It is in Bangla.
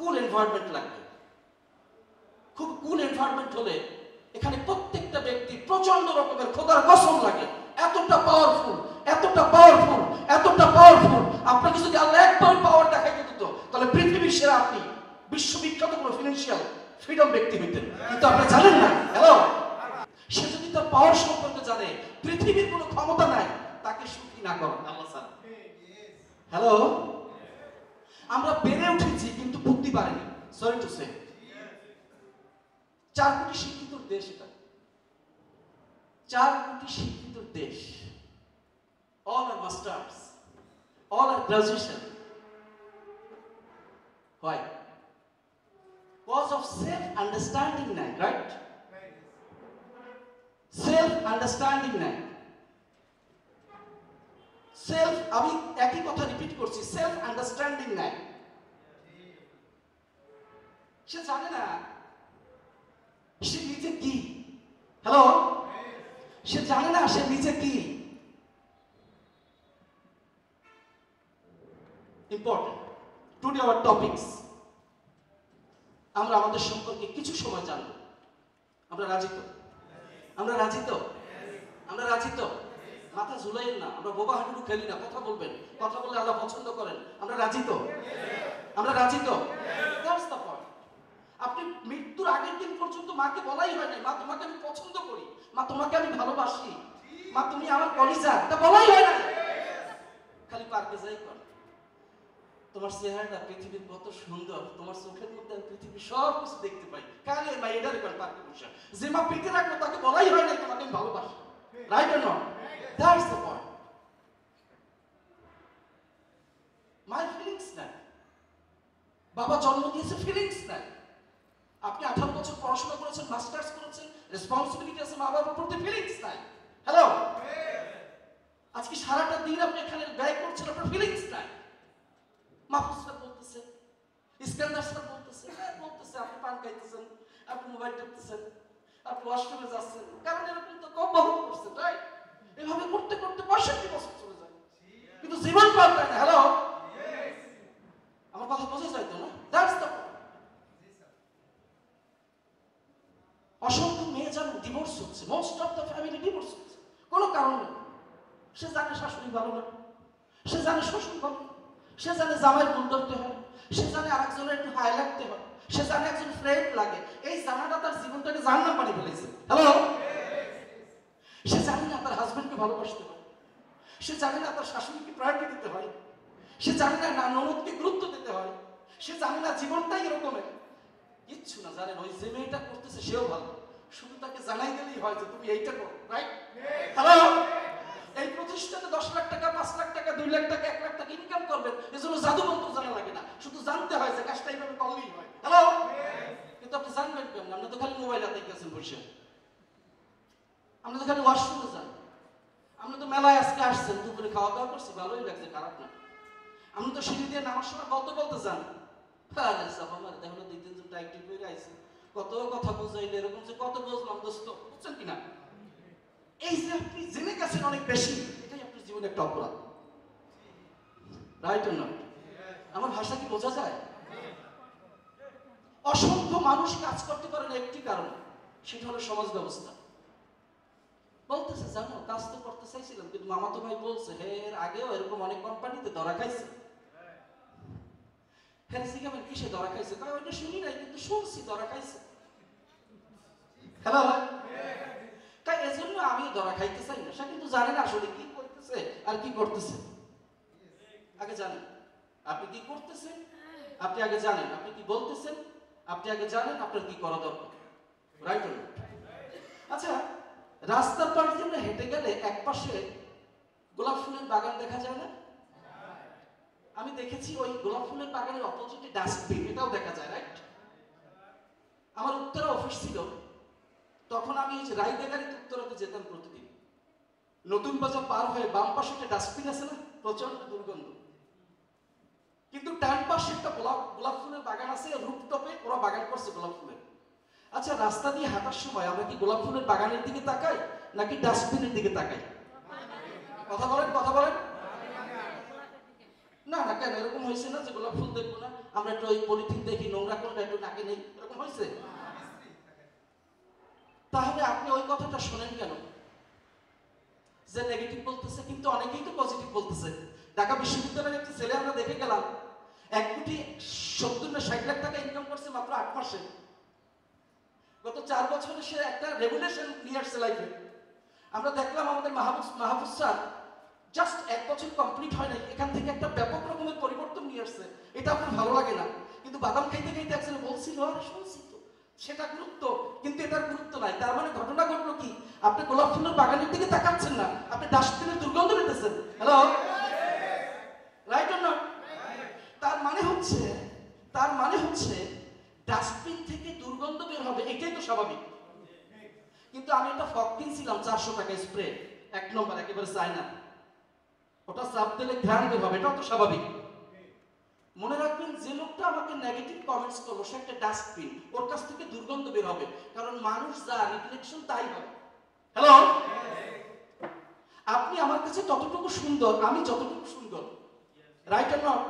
কুল এনভায়রনমেন্ট লাগবে। খুব কুল এনভায়রনমেন্ট হলে এখানে প্রত্যেকটা ব্যক্তি প্রচন্ড রকমের খোদার কসম লাগে, এতটা পাওয়ারফুল, এতটা পাওয়ারফুল, এতটা পাওয়ারফুল। আপনাকে যদি আল্লাহ একবার পাওয়ার দেখাই দিত তাহলে পৃথিবীর সেরা আপনি বিশ্ববিখ্যাত কোনো ফিনান্সিয়াল ফ্রিডম ব্যক্তি হইতেন। কিন্তু আপনি জানেন না। হ্যালো, সে যদি তার পাওয়ার সম্পর্কে জানে, পৃথিবীর কোনো ক্ষমতা নাই তাকে সুখী না করেন আল্লাহ স্যার। হ্যালো, আমরা বেড়ে উঠেছি কিন্তু বুদ্ধি বাড়েনি। সরি টু সে, 4 কোটি শিক্ষিত দেশ এটা, 4 কোটি শিক্ষিত দেশ। All are masters, all are graduation. Why? Because of self-understanding নাই, right? Self-understanding নাই। আমি একই কথা রিপিট করছি, self-understanding নাই। সে জানে না সে নিজে কি। হ্যালো, সে জানে না সে নিজে কি। Important today our topics. আমরা আমাদের সম্পর্কে কিছু সময় জানব। আমরা রাজি তো? আমরা রাজি তো? আমরা রাজি তো? মাথা ঝুলাইয়েন না, আমরা বোবা হাঁটুডু খেলি না। কথা বলবেন, কথা বললে আল্লাহ পছন্দ করেন। আমরা রাজি তো? আমরা রাজি তো? That's the point. আপনি মৃত্যুর আগের দিন পর্যন্ত মাকে বলাই হয় নাই, মা তোমাকে আমি পছন্দ করি, মা তোমাকে আমি ভালোবাসি, মা তুমি আমার কলিজা, তা বলাই হয় নাই। খালি পার্কে যাই কর, তোমার চেহারাটা পৃথিবীর কত সুন্দর, তোমার চোখের মধ্যে পৃথিবীর সব কিছু দেখতে পাই। কালে মা এটার কর পার্কে বসে, যে মা পিঠে রাখলো তাকে বলাই হয় নাই তোমাকে আমি ভালোবাসি। Right or not? That's the point. My feelings নাই। বাবা জন্ম দিয়েছে, ফিলিংস নাই। আপনি 18 বছর পড়াশোনা করেছেন, মাস্টার্স করেছেন, রেসপন্সিবিলিটি আছে মা বাবার প্রতি, ফিলিংস নাই। হ্যালো, আজকে সারাটা দিন আপনি এখানে ব্যয় করছেন, আপনার ফিলিংস নাই। মাহফুজ স্যার বলতেছে, ইস্কান্দার স্যার বলতেছে, বলতেছে আপনি পান খাইতেছেন, আপনি মোবাইল টিপতেছেন, আপনি ওয়াশরুমে যাচ্ছেন, কারণ এরকম তো কম বহু করছেন, রাইট? এভাবে করতে করতে 65 বছর চলে যায়, কিন্তু জীবন পাল্টায় না। হ্যালো, আমার কথা বোঝা যায় তো না? That's the point. অসংখ্য মেয়ে জানেন ডিভোর্স হচ্ছে, most of the family divorce হচ্ছে কোনো কারণ নেই। সে জানে শাশুড়ি ভালো না, সে জানে শ্বশুর ভালো না, সে জানে জামাই ভুল করতে হয়, সে জানে আরেকজনের একটু হাই লাগতে হয়, সে জানে একজন ফ্রেন্ড লাগে। এই জানাটা তার জীবনটাকে জাহান্নাম বানিয়ে ফেলেছে। হ্যালো, সে জানে না তার হাজবেন্ডকে ভালোবাসতে হয়, সে জানে না তার শাশুড়িকে প্রায়োরিটি দিতে হয়, সে জানে না ননদকে গুরুত্ব দিতে হয়, সে জানে না জীবনটাই এরকমের। কিচ্ছু না জানেন, ওই যে মেয়েটা করতেছে সেও ভালো, শুধু তাকে জানাই দিলেই হয় যে তুমি এইটা করো, রাইট? হ্যালো, এই প্রতিষ্ঠানে 10 লাখ টাকা, 5 লাখ টাকা, 2 লাখ টাকা, 1 লাখ টাকা ইনকাম করবেন, এজন্য জাদু মন্ত্র জানা লাগে না, শুধু জানতে হয় যে কাজটা এইভাবে করলেই হয়। হ্যালো, কিন্তু আপনি জানবেন কেমন? আপনি তো খালি মোবাইল হাতে গেছেন বসে, আপনি তো খালি ওয়াশরুমে যান, আপনি তো মেলায় আজকে আসছেন, দুপুরে খাওয়া দাওয়া করছি, ভালোই লাগছে, খারাপ না। আপনি তো সিঁড়ি দিয়ে নামার সময় বলতে বলতে যান, আরে সাবা আমার দেখো 2-3 জন টাইট করে আইছে, কত কথা বুঝাইলে এরকম যে কত বুঝলাম দোস্ত, বুঝছেন কিনা? এই যে আপনি জেনে গেছেন অনেক বেশি, এটাই আপনার জীবনে একটা অপরাধ। Right or not? আমার ভাষা কি বোঝা যায়? অসংখ্য মানুষ কাজ করতে পারে না একটি কারণে, সেটা হলো সমাজ ব্যবস্থা। বলতেছে জানো কাজ তো করতে চাইছিলাম, কিন্তু মামাতো ভাই বলছে হে এর আগেও এরকম অনেক কোম্পানিতে ধরা খাইছে। হ্যাঁ সিগামের কিসে ধরা খাইছে? কারণ ওইটা শুনি নাই, কিন্তু শুনছি ধরা খাইছে। হ্যালো, তাই এজন্য আমি ধরা খাইতে চাই না। সে কিন্তু জানে না আসলে কি করতেছে আর কি করতেছে। আগে জানেন আপনি কি করতেছেন, আপনি আগে জানেন আপনি কি বলতেছেন, আপনি আগে জানেন আপনার কি করা দরকার। রাইট? আচ্ছা, রাস্তার পাশ দিয়ে আমরা হেঁটে গেলে এক পাশে গোলাপ ফুলের বাগান দেখা যায় না? আমি দেখেছি ওই গোলাপ ফুলের বাগানের অপোজিটে ডাস্টবিন, এটাও দেখা যায়, রাইট? আমার উত্তরা অফিস ছিল, তখন আমি এই যে রাইডে গাড়িতে উত্তরাতে যেতাম প্রতিদিন। নতুন বাজার পার হয়ে বাম পাশে একটা ডাস্টবিন আছে না, প্রচন্ড দুর্গন্ধ, কিন্তু ডান পাশে একটা গোলাপ ফুলের বাগান আছে, রুফটপে ওরা বাগান করছে গোলাপ ফুলের। আচ্ছা, রাস্তা দিয়ে হাঁটার সময় আমরা কি গোলাপ ফুলের বাগানের দিকে তাকাই নাকি ডাস্টবিনের দিকে তাকাই? কথা বলেন, কথা বলেন। না না, কেন এরকম হয়েছে না যে গোলাপ ফুল দেখবো না, আমরা একটু ওই পলিথিন দেখি, নোংরা কোনটা একটু নাকে নেই, এরকম হয়েছে? তাহলে আপনি ওই কথাটা শোনেন কেন যে নেগেটিভ বলতেছে, কিন্তু অনেকেই তো পজিটিভ বলতেছে। ঢাকা বিশ্ববিদ্যালয়ের একটি ছেলে আমরা দেখে গেলাম, 1,70,60,00,000 টাকা ইনকাম করছে মাত্র 8 মাসে। গত 4 বছরে সে একটা রেভুলেশন নিয়ে আসছে লাইফে। আমরা দেখলাম আমাদের মাহফুজ স্যার জাস্ট 1 বছর কমপ্লিট হয় নাই, এখান থেকে একটা ব্যাপক রকমের পরিবর্তন নিয়ে আসছে। এটা আপনার ভালো লাগে না, কিন্তু বাদাম খাইতে খাইতে একজন বলছিল আর শুনছি তো সেটা গুরুত্ব, কিন্তু এটার গুরুত্ব নাই। তার মানে ঘটনা ঘটলো কি, আপনি গোলাপ ফুলের বাগানের দিকে তাকাচ্ছেন না, আপনি ডাস্টবিনের দুর্গন্ধ নিতেছেন। Hello, right or not? তার মানে হচ্ছে ডাস্টবিন থেকে দুর্গন্ধ বের হবে, এটাই তো স্বাভাবিক। কিন্তু আমি একটা ফগ কিনছিলাম 400 টাকা স্প্রে, 1 নম্বর একেবারে চাই না, ওটা চাপ দিলে ঘ্রাণ বের হবে, এটাও তো স্বাভাবিক। মনে রাখবেন, যে লোকটা আমাকে নেগেটিভ কমেন্টস করলো সে একটা ডাস্টবিন, ওর কাছ থেকে দুর্গন্ধ বের হবে, কারণ মানুষ যা রিফ্লেকশন তাই হয়। হ্যালো, আপনি আমার কাছে ততটুকু সুন্দর, আমি যতটুকু সুন্দর, রাইট অর নট?